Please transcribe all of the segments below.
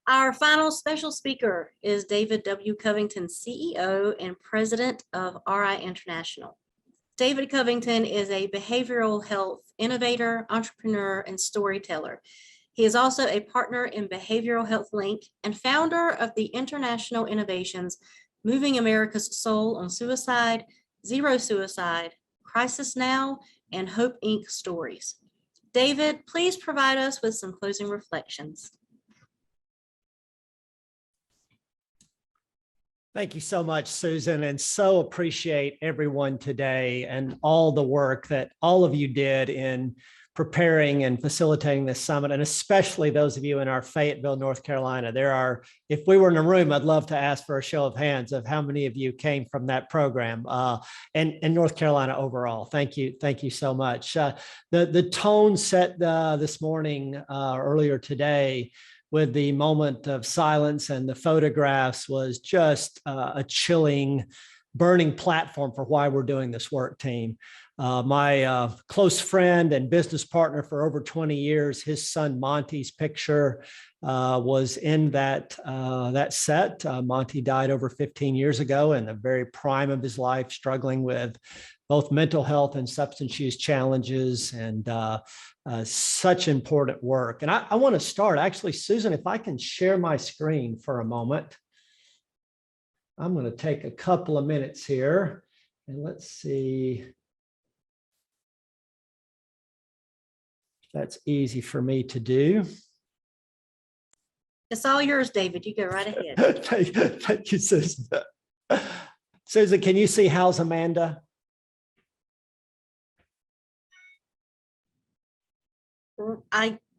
Our final special speaker is David W. Covington, CEO and President of RI International. David Covington is a behavioral health innovator, entrepreneur, and storyteller. He is also a partner in Behavioral Health Link and founder of the international innovations Moving America's Soul on Suicide, Zero Suicide, Crisis Now, and Hope Inc. Stories. David, please provide us with some closing reflections. Thank you so much, Susan, and so appreciate everyone today and all the work that all of you did in preparing and facilitating this summit, and especially those of you in our Fayetteville, North Carolina. If we were in a room, I'd love to ask for a show of hands of how many of you came from that program and North Carolina overall. Thank you so much. The tone set this morning, earlier today, with the moment of silence and the photographs was just a chilling, burning platform for why we're doing this work, team. My close friend and business partner for over 20 years, his son Monty's picture was in that set. Monty died over 15 years ago in the very prime of his life, struggling with both mental health and substance use challenges, and such important work. And I want to start, actually, Susan, if I can share my screen for a moment. I'm going to take a couple of minutes here, and let's see. That's easy for me to do. It's all yours, David. You go right ahead. Thank you, Susan. Susan, can you see How's Amanda?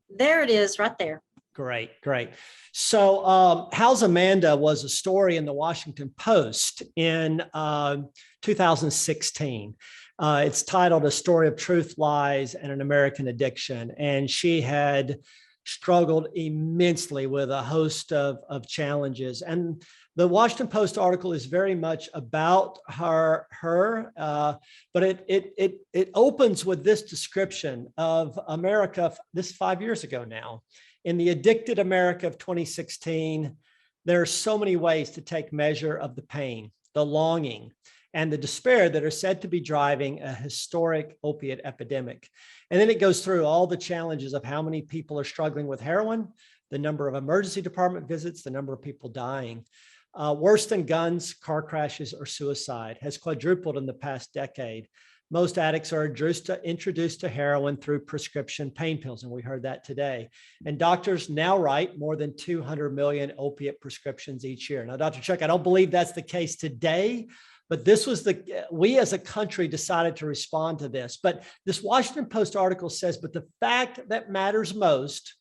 There it is, right there. Great. So How's Amanda was a story in the Washington Post in 2016. It's titled A Story of Truth, Lies, and an American Addiction. And she had struggled immensely with a host of challenges. And the Washington Post article is very much about her, but it opens with this description of America. This is 5 years ago now. In the addicted America of 2016, there are so many ways to take measure of the pain, the longing, and the despair that are said to be driving a historic opiate epidemic. And then it goes through all the challenges of how many people are struggling with heroin, the number of emergency department visits, the number of people dying. Worse than guns, car crashes, or suicide has quadrupled in the past decade. Most addicts are introduced to heroin through prescription pain pills, and we heard that today. And doctors now write more than 200 million opiate prescriptions each year. Now, Dr. Chuck, I don't believe that's the case today, but this was we as a country decided to respond to this. But this Washington Post article says, but the fact that matters most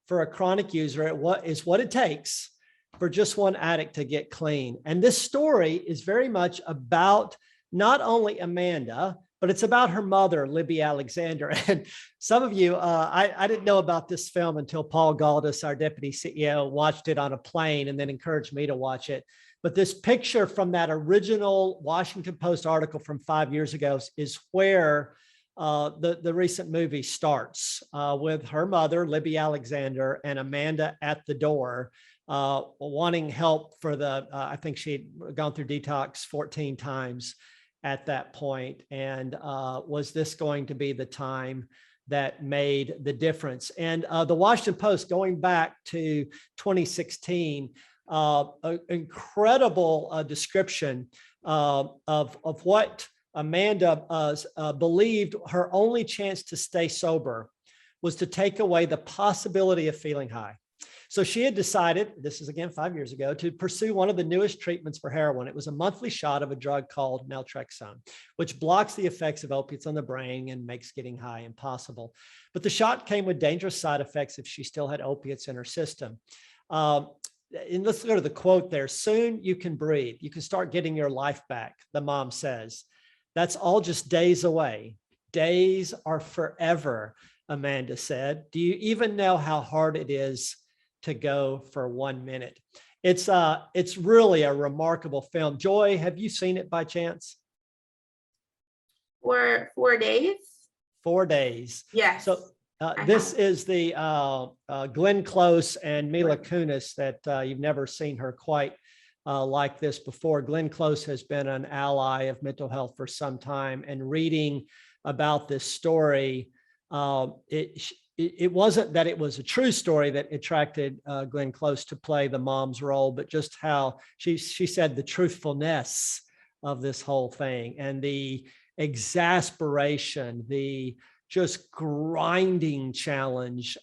for a chronic user is what it takes for just one addict to get clean. And this story is very much about not only Amanda, but it's about her mother, Libby Alexander. And some of you, I didn't know about this film until Paul Galdis, our deputy CEO, watched it on a plane and then encouraged me to watch it. But this picture from that original Washington Post article from 5 years ago is where the recent movie starts, with her mother, Libby Alexander, and Amanda at the door, wanting help for I think she'd gone through detox 14 times at that point. And was this going to be the time that made the difference? And the Washington Post, going back to 2016, an incredible description of what Amanda believed her only chance to stay sober was to take away the possibility of feeling high. So she had decided, this is again 5 years ago, to pursue one of the newest treatments for heroin. It was a monthly shot of a drug called naltrexone, which blocks the effects of opiates on the brain and makes getting high impossible. But the shot came with dangerous side effects if she still had opiates in her system. And let's go to the quote there. Soon you can breathe. You can start getting your life back, the mom says. That's all just days away. Days are forever, Amanda said. Do you even know how hard it is to go for 1 minute? It's really a remarkable film. Joy, have you seen it by chance? 4 days. 4 days. Yes. So This is the Glenn Close and Mila Kunis that you've never seen her quite like this before. Glenn Close has been an ally of mental health for some time, and reading about this story, it wasn't that it was a true story that attracted Glenn Close to play the mom's role, but just how she said the truthfulness of this whole thing and the exasperation, the just grinding challenge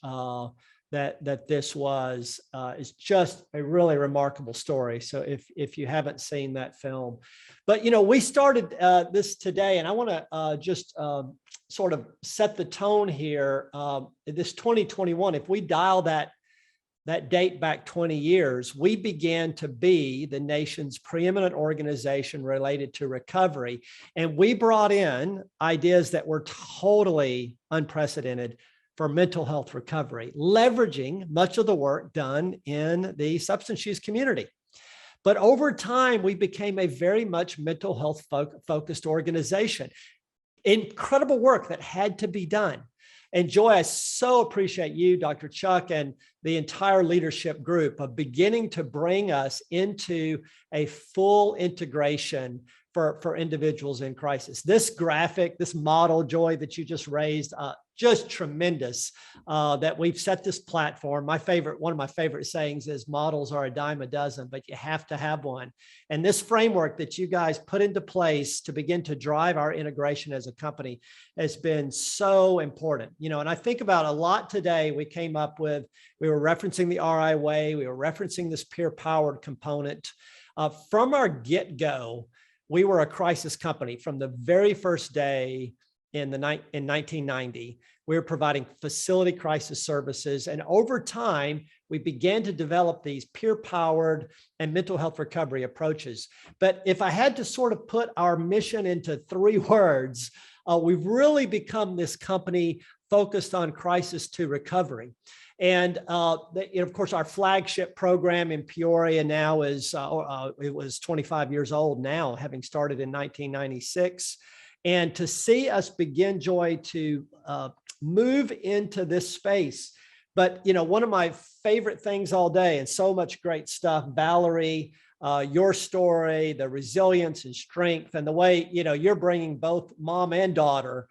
that this was is just a really remarkable story. So if you haven't seen that film, but we started this today, and I want to just sort of set the tone here. This 2021, if we dial that date back 20 years, we began to be the nation's preeminent organization related to recovery. And we brought in ideas that were totally unprecedented for mental health recovery, leveraging much of the work done in the substance use community. But over time, we became a very much mental health focused organization. Incredible work that had to be done. And Joy, I so appreciate you, Dr. Chuck, and the entire leadership group of beginning to bring us into a full integration for individuals in crisis. This graphic, this model, Joy, that you just raised, just tremendous that we've set this platform. One of my favorite sayings is models are a dime a dozen, but you have to have one. And this framework that you guys put into place to begin to drive our integration as a company has been so important. And I think about a lot today we came up with, we were referencing the RI way, we were referencing this peer-powered component. From our get-go, we were a crisis company from the very first day in 1990. We were providing facility crisis services. And over time, we began to develop these peer-powered and mental health recovery approaches. But if I had to sort of put our mission into 3 words, we've really become this company focused on crisis to recovery. And of course, our flagship program in Peoria now is, it was 25 years old now, having started in 1996. And to see us begin, Joy, to move into this space. But, one of my favorite things all day, and so much great stuff, Valerie, your story, the resilience and strength, and the way, you're bringing both mom and daughter,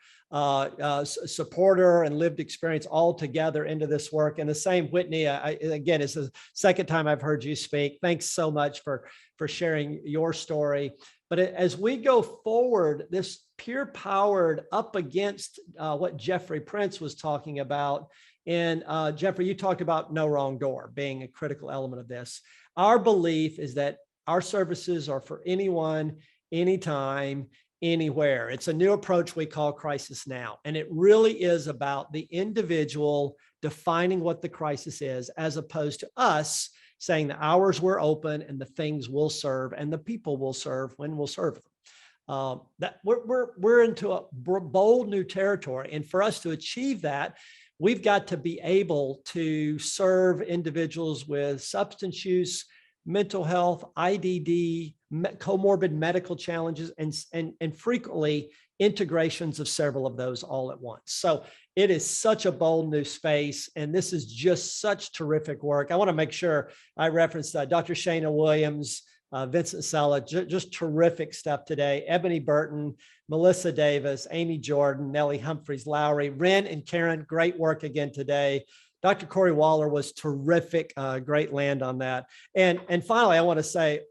supporter and lived experience all together into this work. And the same, Whitney, again, it's the second time I've heard you speak. Thanks so much for sharing your story. But as we go forward, this peer-powered up against what Jeffrey Prince was talking about. And Jeffrey, you talked about no wrong door being a critical element of this. Our belief is that our services are for anyone, anytime, anywhere. It's a new approach we call Crisis Now. And it really is about the individual defining what the crisis is, as opposed to us saying the hours we're open and the things we'll serve and the people we'll serve when we'll serve them. That we're into a bold new territory. And for us to achieve that, we've got to be able to serve individuals with substance use, mental health, IDD, comorbid medical challenges, and frequently integrations of several of those all at once. So it is such a bold new space, and this is just such terrific work. I want to make sure I reference Dr. Shana Williams, Vincent Sella, just terrific stuff today. Ebony Burton, Melissa Davis, Amy Jordan, Nellie Humphreys, Lowry, Ren and Karen, great work again today. Dr. Corey Waller was terrific, great land on that. And finally, I want to say,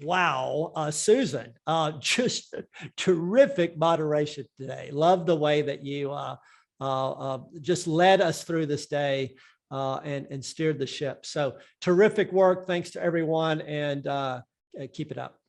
wow, Susan, just terrific moderation today. Love the way that you just led us through this day and steered the ship. So terrific work. Thanks to everyone, and keep it up.